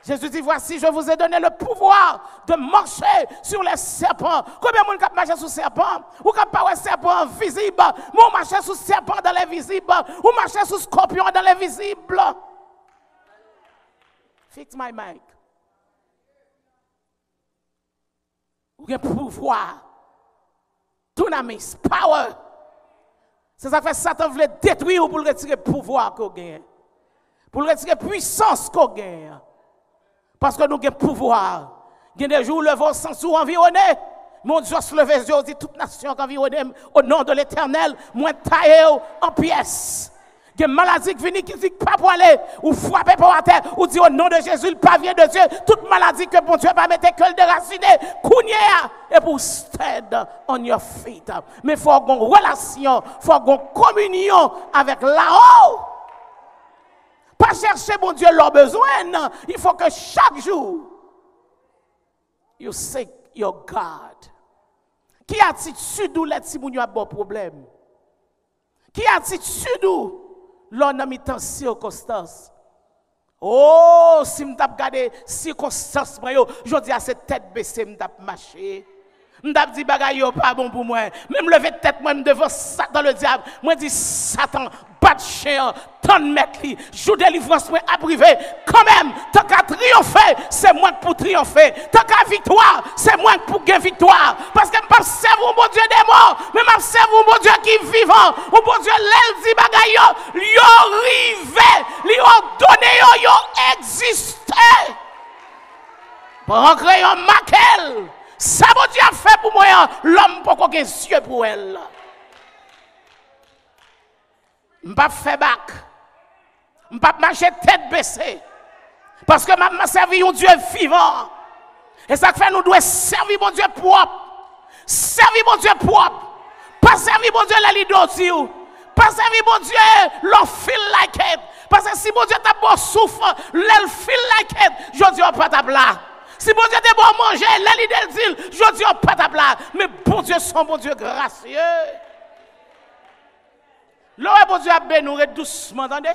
Jésus dit, voici, je vous ai donné le pouvoir de marcher sur les serpents. Combien de monde marche sur les serpents? Ou qui pas un serpent visible? Ou marcher sur serpent dans les visibles? Ou marcher sur scorpion dans les visibles? Fix my mic. Ou un pouvoir. Dunamis, power. C'est ça que fait Satan voulait détruire pour retirer le pouvoir qu'on gagne. Pour retirer la puissance qu'on gagne. Parce que nous avons pouvoir. Il y a des jours où le vent sans sous environné. Mon Dieu se lever les yeux, dit toute nation qui environne au nom de l'Éternel, moins taillé en pièces. Il y a des maladies qui viennent qui disent pas pour aller, ou frapper pour la terre, ou dire au nom de Jésus, le pavé de Dieu, toute maladie que mon Dieu va mettre que le déraciner, cougner, et pour stand on your feet. Mais il faut avoir une relation, il faut avoir une communion avec là-haut. Pas chercher, mon Dieu, leurs besoins. Non. Il faut que chaque jour, you seek your God. Qui attitude ou les petits moun yo a bon problème? Qui attitude ou l'on a mis en circonstance. Oh, si m't'a regardé circonstance je dis à cette tête baissée m't'a marché. M't'a dit bagay yo pas bon pour moi. Même lever tête moi devant Satan le diable. Moi dis Satan pas de chien, tant de mettre li, jour délivrance moi à privé. Quand même, tant qu'à triompher, c'est moi pour triompher. Tant qu'à victoire, c'est moi pour gagner victoire. Parce que je ne pas servir un bon Dieu des morts, mais je servir un bon Dieu qui est vivant. Un bon Dieu l'aile dit bagay yo rivé, li ordonné yo existé. Pour rentrer en maquel. Ça bon Dieu a fait pour moi, l'homme pour qu'on ait yeux pour elle. Je ne vais pas faire bac. Je ne vais pas marcher tête baissée. Parce que je servi un Dieu vivant. Et ça fait nous devons servir mon Dieu propre. Servir mon Dieu propre. Pas servir mon Dieu la lidotie. Pas servir mon Dieu l'on feel like it. Parce que si mon Dieu t'a bon souffle, l'elle feel like it, je dis pas ta plat. Si mon Dieu t'a bon manger, l'elle dit, je dis pas ta plat. Mais bon Dieu, son bon Dieu gracieux. L'heure bon Dieu a béni doucement, attendez.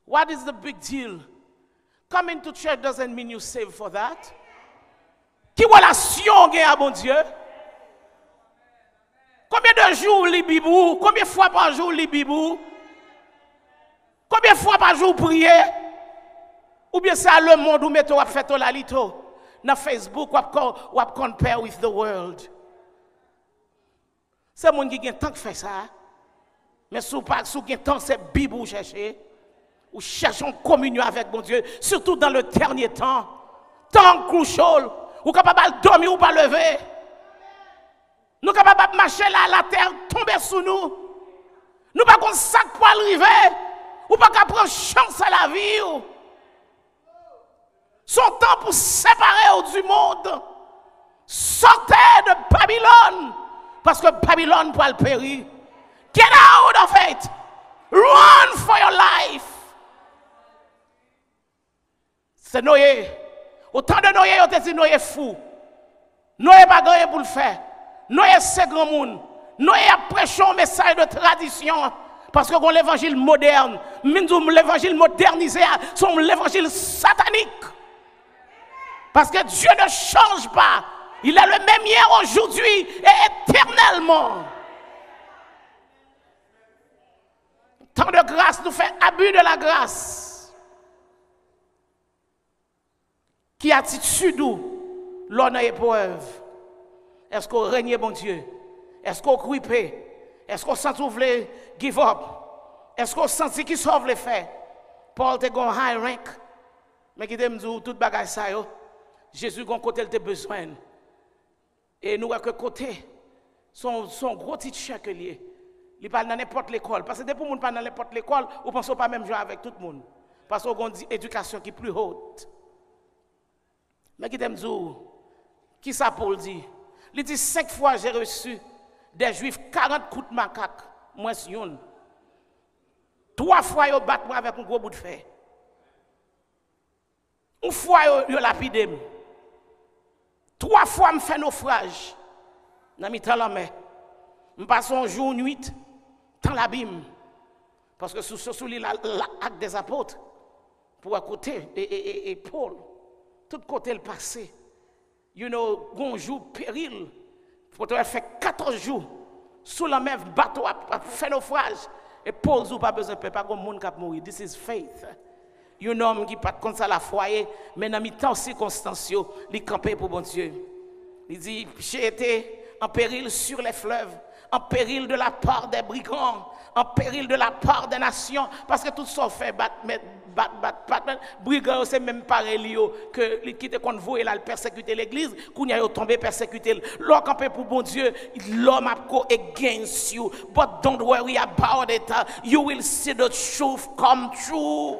What is the big deal? Coming to church doesn't mean you save for that. Qui relation gagne à bon Dieu? Combien de jours li bibou? Combien de fois par jour li bibou? Combien de fois par jour prier? Ou bien c'est le monde où mettez ou fait la lito? Dans Facebook ou compare with the world. C'est mon qui a tant que fait ça. Mais sous pas sous qui temps c'est Bible ou chercher. Ou cherchons communion avec mon Dieu, surtout dans le dernier temps. Tant crucial, ou capable de dormir ou pas lever. Nous capables de marcher là, la terre tomber sous nous. Nous pas qu'on sac pour arriver. Ou pas qu'à prendre chance à la vie. Son temps pour séparer du monde. Sortez de Babylone. Parce que Babylone pour le périr. Get out of it. Run for your life. C'est Noé. Autant de Noé, on te dit Noé fou. Noé pas grand pour le faire. Noé c'est grand monde. Noé a prêché un message de tradition. Parce que qu'on l'évangile moderne. Même l'évangile modernisé, c'est l'évangile satanique. Parce que Dieu ne change pas. Il est le même hier, aujourd'hui et éternellement. Tant de grâce nous fait abus de la grâce. Qui attitude où l'on a épreuve? Est-ce qu'on règne bon Dieu? Est-ce qu'on cripe? Est-ce qu'on sent ouvrir give up? Est-ce qu'on sent qu'il sauve les faits? Paul te gon high rank. Mais qui te me dit tout bagage ça yo. Jésus gon côté il te besoin. Et nous à que côté son gros teacher que lié. Il parle dans n'importe l'école parce que depuis monde pas dans n'importe l'école, ou pensons pas même jouer avec tout le monde. Parce qu'on dit éducation qui est plus haute. Mais qui t'aime dire qui ça Paul dit? Il dit 5 fois j'ai reçu des juifs 40 coups de macaque, moins yon. 3 fois ils battent moi avec un gros bout de fer. Une fois ils lapidé. 3 fois me fait naufrage. Dans mi temps la mer. Me passe un jour nuit dans l'abîme. Parce que sous l'acte des apôtres pour à côté et Paul tout côté le passé. You know, un jour péril. Pour te faire 14 jours sous la mer bateau a fait naufrage et Paul n'a pas besoin de pas comme monde qui mourir. This is faith. You know qui pas comme ça la foyer mais dans mi temps circonstances il camper pour bon Dieu. Il dit j'ai été en péril sur les fleuves, en péril de la part des brigands, en péril de la part des nations parce que tout ça fait battre brigands c'est même pareil que qui te convoie là persécuter l'église qu'on y a tombé persécuter l'homme campé pour bon Dieu l'homme a go against you but don't worry about it you will see the truth come true.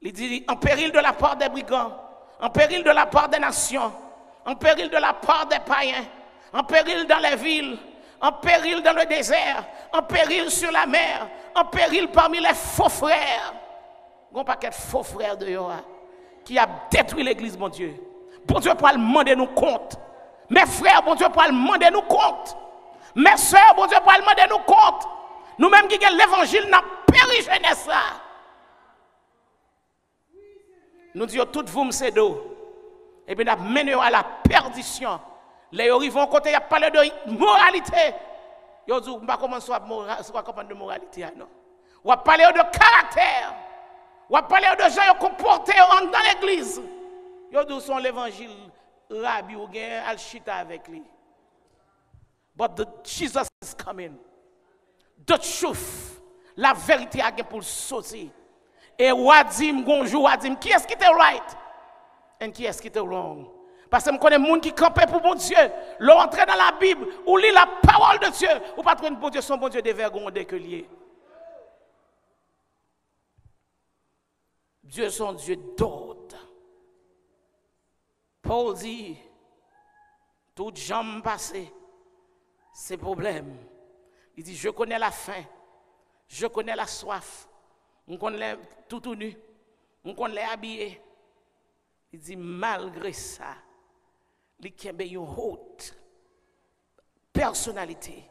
Il dit en péril de la part des brigands, en péril de la part des nations, en péril de la part des païens, en péril dans les villes, en péril dans le désert, en péril sur la mer, en péril parmi les faux frères. Un paquet de faux frères de Yoa qui a détruit l'église, mon Dieu. Bon Dieu, pour demander nous compte. Mes frères, bon Dieu, pour demander nous compte. Mes soeurs, bon Dieu, pour demander nous compte. Nous-mêmes qui avons l'évangile, n'a péri jeunesse là. Nous disons, toutes vous, c'est d'eau. Et puis, nous menons à la perdition. Les arrivons côté, il y a parlé de moralité. Yo dit, pas comment soit de moralité, non. On va parler de caractère. On va parler de gens qui comportent dans l'église. Yo dit, son l'évangile, rabbi ou gen al chita avec lui. But Jesus is coming. The truth, la vérité a pour sortir. Et wadim gonjou wadim, qui est-ce qui était right et qui est-ce qui était wrong? Parce que je connais des gens qui campent pour mon Dieu. L'on entre dans la Bible, ou lit la parole de Dieu, ou pas trouver bon Dieu, son bon Dieu des vergondés que lié. Dieu son Dieu d'ordre. Paul dit, toute jambe passée, c'est problème. Il dit, je connais la faim, je connais la soif, on connaît tout nu, on connaît habillé. Il dit, malgré ça, il a une haute personnalité.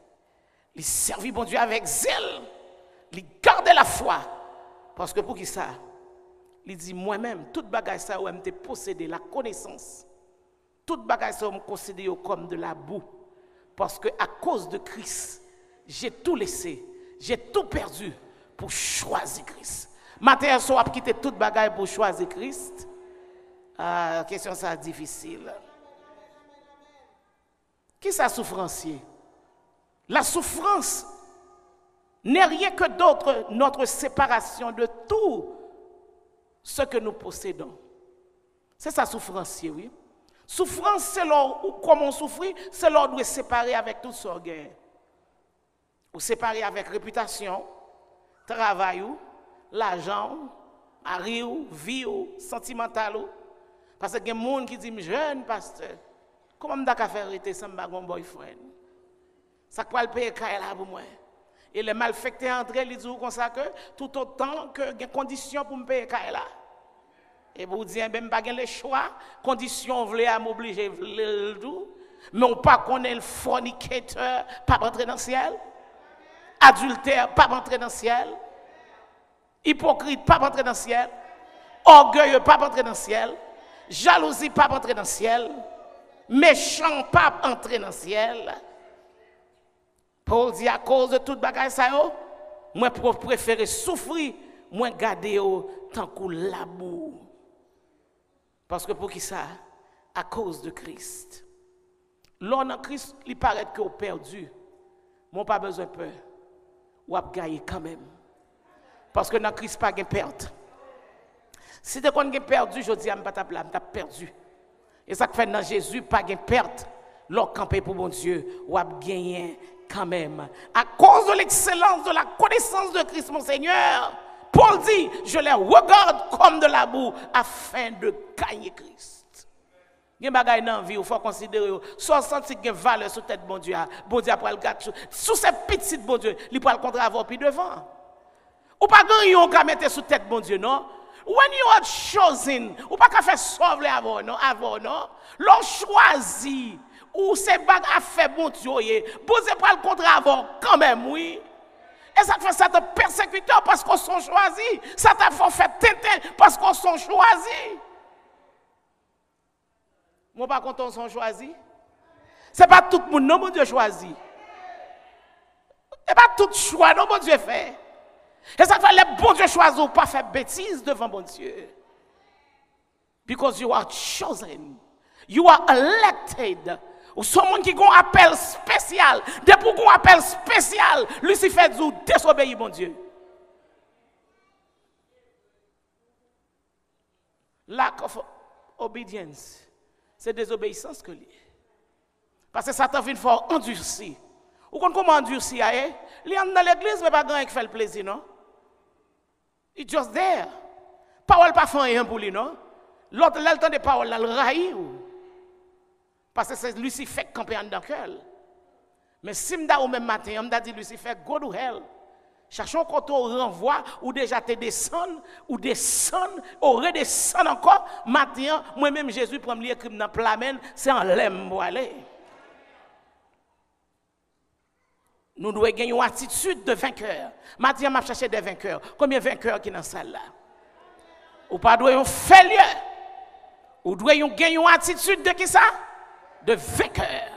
Il servit bon Dieu avec zèle, il garde la foi. Parce que pour qui ça? Il dit, moi-même, toute bagaille ça, où je possédé la connaissance, toute bagaille ça, je considère comme de la boue. Parce que à cause de Christ, j'ai tout laissé, j'ai tout perdu pour choisir Christ. Matin, on a quitté toute bagaille pour choisir Christ. La question ça difficile. Qui ça souffrancier? La souffrance n'est rien que d'autre notre séparation de tout ce que nous possédons. C'est ça souffrancier, oui. Souffrance, c'est là où, comme on souffre, c'est là où on doit séparer avec tout ce gain. Ou séparer avec réputation, travail, l'argent, mari, vie, sentimental. Parce qu'il y a des gens qui disent, jeune pasteur, comment je peux faire arrêter sans mon boyfriend? Ça peut le payer là pour moi. Et les malfaiteurs entre ils disent comme ça que tout autant que des conditions pour me payer là. Et vous dites, ben pas le choix, conditions voulaient à m'obliger tout, mais on pas connaît le fornicateur pas rentrer dans le ciel, adultère pas rentrer dans le ciel, hypocrite pas rentrer dans le ciel, orgueilleux pas rentrer dans le ciel, jalousie pas rentrer dans le ciel, méchant pas entrer dans le ciel. Paul dit à cause de toute bagaille ça yo, moi préférer souffrir, moi garder yo tant que l'amour. Parce que pour qui ça? À cause de Christ. L'on en Christ, il paraît que vous perdu. Mon pas besoin de peur. Ou à gagner quand même. Parce que dans Christ, pas de perte. Si tu as perdu, je dis, je n'ai perdu. Et ça fait dans Jésus, pas de perte. L'on campé pour mon Dieu, ou à gagner quand même. À cause de l'excellence de la connaissance de Christ, mon Seigneur. Paul dit, je les regarde comme de la boue afin de gagner Christ. Il y a des choses dans la vie, il faut considérer, soit sentir qu'il y a une valeur sur tête bon Dieu pour le gâteau. Sous ces petites bon Dieu, il peut le contre avoir puis devant. Ou pas gagner qu'à mettre sur tête bon Dieu, non? When you are chosen, ou pas qu'à faire sauver avant, non? L'on choisit, ou c'est bag à faire bon Dieu, vous pas le contre avant quand même, oui. Et ça te fait ça te persécuteur parce qu'on sont choisis. Ça te fait tenter parce qu'on sont choisis. Moi, par contre, on sont choisis. Ce n'est pas tout le monde, non, mon Dieu choisi. Ce n'est pas tout choix, non, mon Dieu fait. Et ça te fait les bons Dieu choisis ou pas faire bêtises devant mon Dieu. Because you are chosen. You are elected. Ou someone qui a un appel spécial. Depuis qu'on appel spécial, Lucifer dit désobéir mon Dieu. Lack of obedience, c'est désobéissance que lui. Parce que Satan vient fort endurci. Ou comment endurci aille? Il est dans l'église mais pas grand qui fait le plaisir non. It's just there. Parole pas fait rien pour lui non. L'autre l'entend des paroles là le raï. Parce que c'est Lucifer qui campe dans le cœur. Mais si je dis au même matin, je dis Lucifer, go to hell. Cherchons quand on renvoie, ou déjà te descendre, ou descendre, ou redescendre encore. Maintenant, moi-même, Jésus, pour me lire écrit dans Plamen, c'est en l'aime pour aller. Nous devons gagner une attitude de vainqueur. Maintenant, je vais chercher des vainqueurs. Combien de vainqueurs qui sont dans la salle là? Ou pas doit faire lieu. Ou doit gagner une attitude de qui ça? De vainqueur.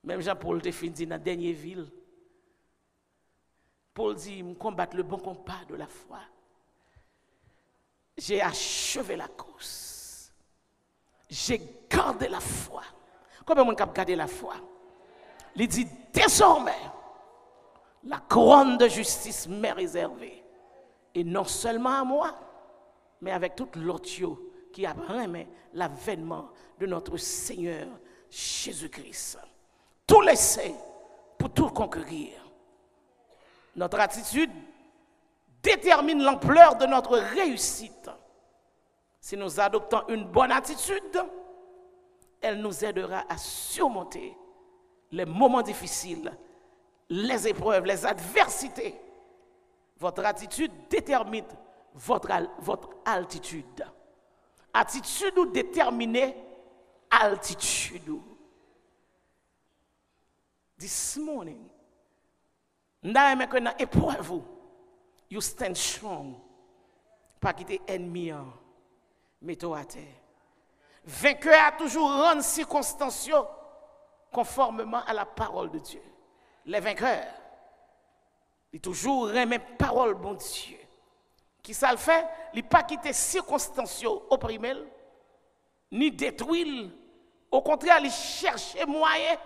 Même Jean-Paul te fin dit dans la dernière ville. Paul dit, je combat le bon combat de la foi. J'ai achevé la course. J'ai gardé la foi. Combien de monde a gardé la foi? Il dit, désormais, la couronne de justice m'est réservée. Et non seulement à moi, mais avec tout l'autre qui a remis l'avènement de notre Seigneur Jésus-Christ. Tout laisser pour tout conquérir. Notre attitude détermine l'ampleur de notre réussite. Si nous adoptons une bonne attitude, elle nous aidera à surmonter les moments difficiles, les épreuves, les adversités. Votre attitude détermine votre altitude. Attitude ou déterminer altitude. This morning, nous que dans épreuve, you stand strong. Pas quitter ennemi, mettez à terre. Vainqueur a toujours rendu circonstances conformément à la parole de Dieu. Les vainqueurs, ils toujours remet parole bon Dieu. Qui ça le fait? Il pas quitter circonstances opprimées, ni détruire. Au contraire, il cherche moyen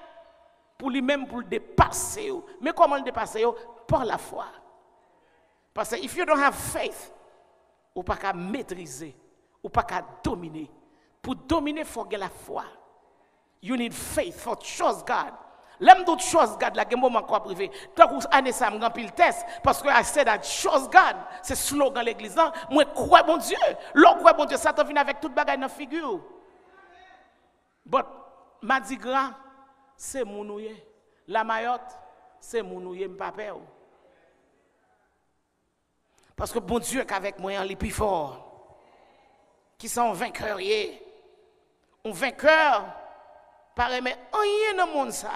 pour lui-même pour le dépasser. Mais comment le dépasser? Par la foi. Parce que if you don't have faith, ou pas qu'à maîtriser, ou pas qu'à dominer. Pour dominer, il faut avoir la foi. You need faith for trust God. L'aime d'autres choses God, la game moment quoi privé. Tant que année ça me remplit le test parce que I said that trust God, c'est slogan l'église. Moi crois bon Dieu. L'on croit bon Dieu, Satan vient avec toute bagaille dans figure. But Mardi Gras, c'est mounouye. La Mayotte, c'est mounouye m'papé. Parce que bon Dieu qu'avec moi, il est plus fort. Qui sont vainqueurs. Un vainqueur, paraît, mais rien dans le monde ça.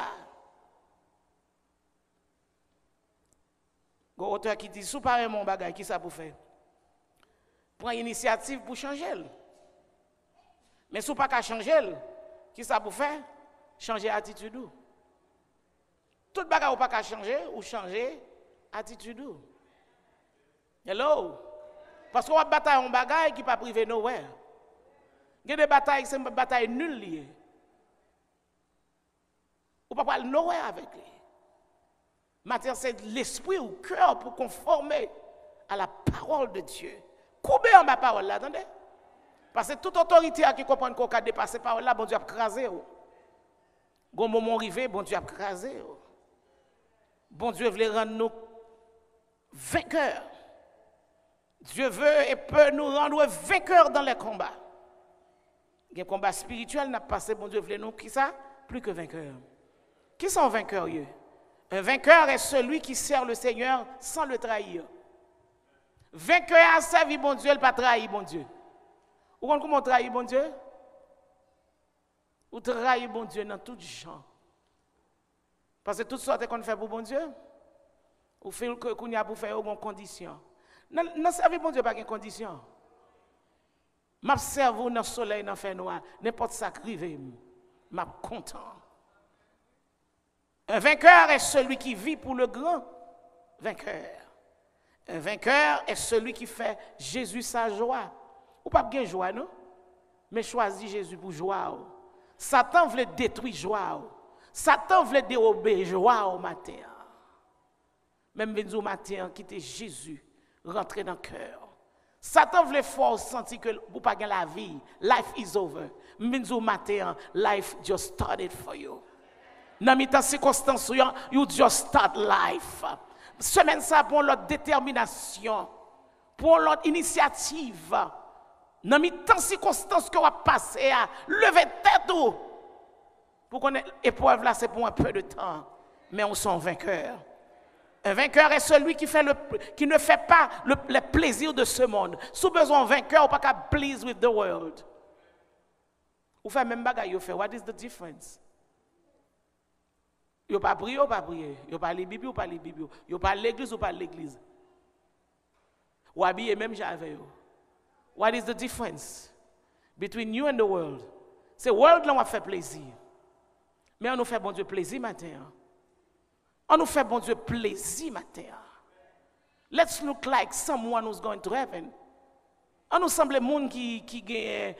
Il y a un auteur qui dit, sous pareil mon bagage, qui ça pour faire? Prends initiative pour changer. Mais sous pas qu'à changer, qui ça pour faire? Changer attitude. Tout bagage ou pas qu'à changer, ou changer attitude. Hello? Parce qu'on va batailler un bagage qui pas privé nowhere. Il y a des batailles qui sont des batailles nulles liées. Ou pas parler nowhere avec lui. Maintenant, c'est l'esprit ou le cœur pour conformer à la parole de Dieu. Combien ma parole là, attendez? Parce que toute autorité qui comprend qu'on a dépassé la parole là, bon Dieu a crasé. Quand moment arrivé, bon Dieu a crasé. Bon Dieu veut rendre nous vainqueurs. Dieu veut et peut nous rendre vainqueurs dans les combats. Les combats spirituels n'a passé, bon Dieu veut nous qui ça? Plus que vainqueurs. Qui sont vainqueurs? Un vainqueur est celui qui sert le Seigneur sans le trahir. Vainqueur a servi bon Dieu, il n'a pas trahi bon Dieu. Ou comment on trahit bon Dieu? Ou trahit bon Dieu dans tout genre. Parce que toutes sortes qu'on fait pour bon Dieu, ou fait qu'on y a pour faire une condition. Non, servir bon Dieu pas une condition. M'observe dans le soleil, dans le fer noir, n'importe ça qui arrive, m'a content. Un vainqueur est celui qui vit pour le grand vainqueur. Un vainqueur est celui qui fait Jésus sa joie. Ou pas bien joie, non? Mais choisis Jésus pour joie. Satan voulait détruire joie. Satan voulait dérober joie au matin. Même au matin, quitter Jésus, rentrer dans le cœur. Satan voulait faire sentir que vous pas la vie. Life is over. Même au matin, life just started for you. Dans mes circonstances, you just start life. Semaine ça pour notre détermination, pour notre initiative. Dans mes circonstances que vous passez à lever tête. Pour qu'on ait épreuve là, c'est pour un peu de temps. Mais on s'en vainqueur. Un vainqueur est celui qui ne fait pas les plaisirs de ce monde. Si vous avez besoin d'un vainqueur, vous ne pouvez pas please with the world. Vous faites même bagaille, vous faites. What is the difference? Vous ne pas prier ou pas prier. Vous ne pas lire Bible ou pas lire Bible. Vous ne pas l'église ou pas l'église. Ou habiller même j'avais. What is the difference between you and the world? C'est le world là on fait plaisir. Mais on nous fait bon Dieu plaisir matin. On nous fait bon Dieu plaisir matin. Let's look like someone who's going to heaven. On nous semble le monde qui gagne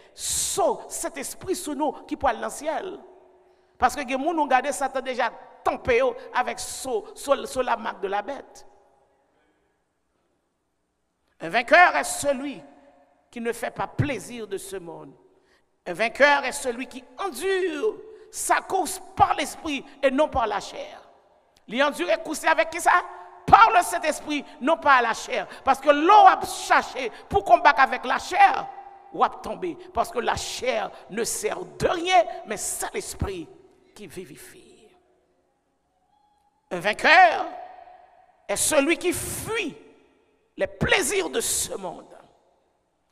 cet esprit sous nous qui peut aller dans le ciel. Parce que les gens ont gardé Satan déjà tempé avec la marque de la bête. Un vainqueur est celui qui ne fait pas plaisir de ce monde. Un vainqueur est celui qui endure sa course par l'esprit et non par la chair. Il endure et courser avec qui ça? Par le Saint-Esprit, non pas à la chair. Parce que l'eau a cherché pour combattre avec la chair, ou a tombé. Parce que la chair ne sert de rien, mais c'est l'esprit qui vivifie. Un vainqueur est celui qui fuit les plaisirs de ce monde.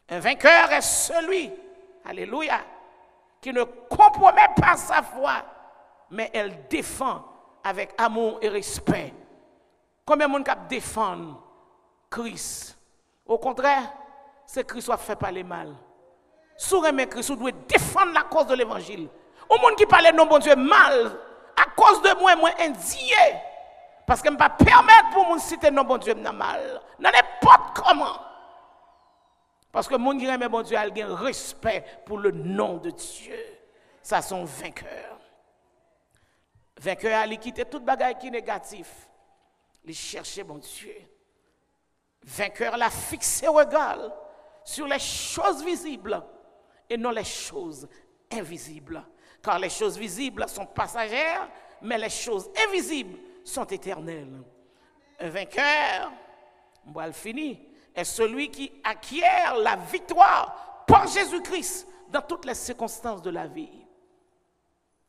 Un vainqueur est celui, alléluia, qui ne compromet pas sa foi, mais elle défend avec amour et respect. Combien de monde défend Christ? Au contraire, c'est Christ qui fait parler mal. Si vous aimez Christ, vous devez défendre la cause de l'évangile. Au monde qui parle non bon Dieu mal, à cause de moi indigné. Parce que je ne peux pas permettre pour mon citer non bon Dieu mal. N'importe comment. Parce que mon qui aime bon Dieu a un respect pour le nom de Dieu. Ça sont vainqueurs. Vainqueur a quitté toute bagaille qui est négatif. Il cherchait bon Dieu. Vainqueur l'a fixé regard sur les choses visibles et non les choses invisibles. Car les choses visibles sont passagères, mais les choses invisibles sont éternelles. Un vainqueur, on va le finir, est celui qui acquiert la victoire par Jésus-Christ dans toutes les circonstances de la vie.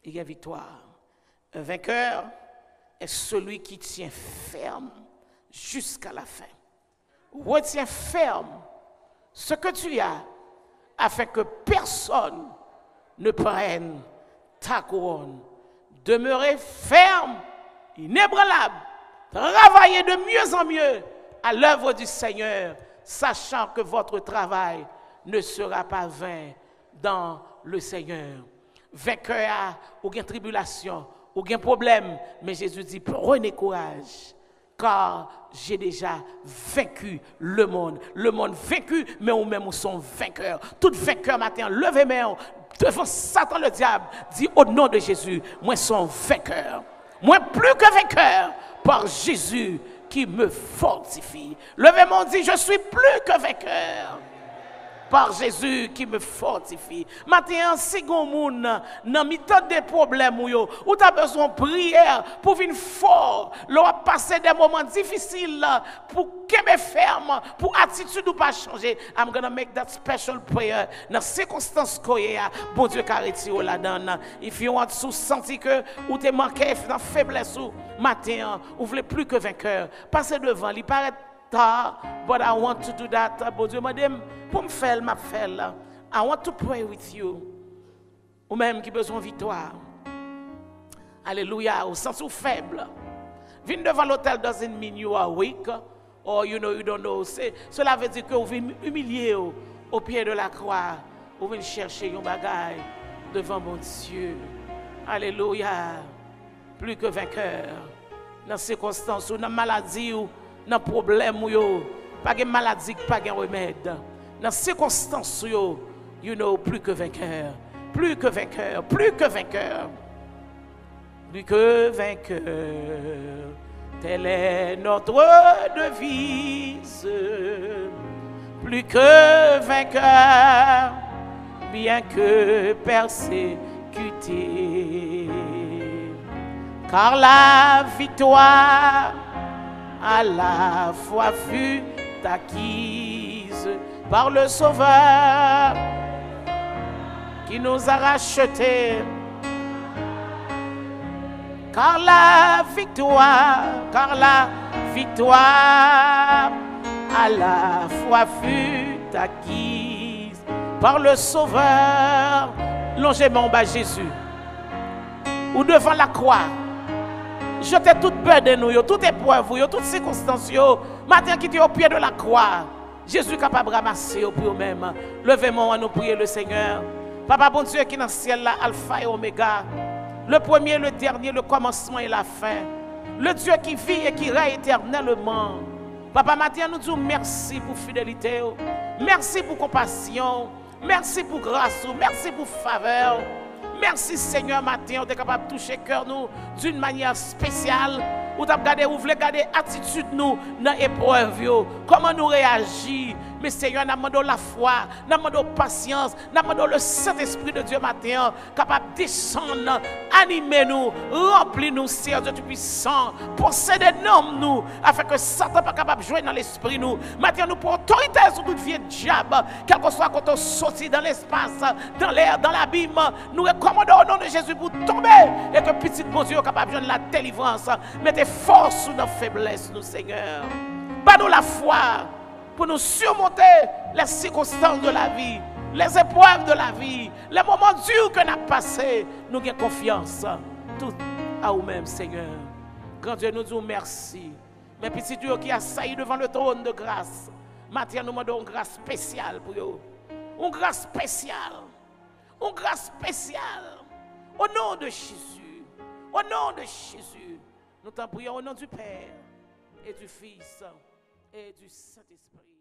Il y a victoire. Un vainqueur est celui qui tient ferme jusqu'à la fin. Retiens ferme ce que tu as afin que personne ne prenne ta couronne. Demeurez ferme, inébranlable, travaillez de mieux en mieux à l'œuvre du Seigneur, sachant que votre travail ne sera pas vain dans le Seigneur. Vainqueur ou bien tribulation, ou bien problème, mais Jésus dit prenez courage, car j'ai déjà vaincu le monde. Le monde vaincu, mais nous-mêmes nous sommes vainqueurs. Tout vainqueur matin, levez main devant Satan le diable, dit au nom de Jésus, moi suis vainqueur. Moi plus que vainqueur par Jésus qui me fortifie. Levez main, dit je suis plus que vainqueur. Par Jésus qui me fortifie. Maintenant, si vous avez des problèmes, ou tu as besoin de prière pour venir fort, pour passer des moments difficiles, pour qu'elle ferme, pour attitude ou pas changer, I'm going to make that special prayer. Dans ces circonstances que bon Dieu qui a retiré là-dedans. If you want to sentir que ou tu manqué dans faiblesse ou matin, ou voulez plus que vainqueur, passez devant, il paraît but I want to do that. Bon Dieu, madame, pour me faire, I want to pray with you. Ou même qui besoin de victoire. Alléluia, au sens où faible. Venir devant l'autel doesn't mean you are weak or you don't know. Cela veut dire que vous venez humilier au pied de la croix. Vous venez chercher un bagage devant mon Dieu. Alléluia. Plus que vainqueur. Dans ces circonstances, dans la maladie ou dans le problème, pas de maladie, pas de remède. Dans les circonstances, plus que vainqueur. Plus que vainqueur. Plus que vainqueur. Plus que vainqueur. Telle est notre devise. Plus que vainqueur. Bien que persécuté. Car la victoire à la fois fut acquise par le Sauveur qui nous a rachetés car la victoire à la fois fut acquise par le Sauveur. Longez-moi en bas Jésus, ou devant la croix, jetez toute burden, toute épreuve, toute circonstance, matin qui est au pied de la croix. Jésus est capable de ramasser pour vous-même. Levez-moi, nous prier le Seigneur. Papa bon Dieu qui est dans le ciel là, Alpha et Oméga, le premier, le dernier, le commencement et la fin. Le Dieu qui vit et qui règne éternellement. Papa matin nous disons merci pour fidélité, merci pour compassion, merci pour grâce, merci pour faveur. Merci Seigneur matin, on est capable de toucher cœur nous d'une manière spéciale. Ou t'as regardé, ou voulez garder attitude nous dans l'épreuve, comment nous réagir. Mais Seigneur, nous demandons la foi, nous demandons patience, nous demandons le Saint-Esprit de Dieu matin, capable de descendre, animer nous, remplir nous, Seigneur Dieu Tout-Puissant, posséder nous, afin que Satan pas capable de jouer dans l'esprit nous. Maintenant, nous pour autorité sur toute vie diable, quel que soit quand on sortit dans l'espace, dans l'air, dans l'abîme, nous recommandons au nom de Jésus pour tomber et que petit bon Dieu capable de jouer la délivrance. Mettez force sous nos faiblesses, nous, Seigneur. Pas nous la foi pour nous surmonter les circonstances de la vie, les épreuves de la vie, les moments durs que nous avons passés. Nous avons confiance tout à vous-même, Seigneur. Grand Dieu, nous disons merci. Mais petit Dieu qui a sailli devant le trône de grâce, maintenant nous demandons une grâce spéciale pour vous. Une grâce spéciale. Une grâce spéciale. Au nom de Jésus. Au nom de Jésus. Nous t'en prions au nom du Père et du Fils et du Saint-Esprit.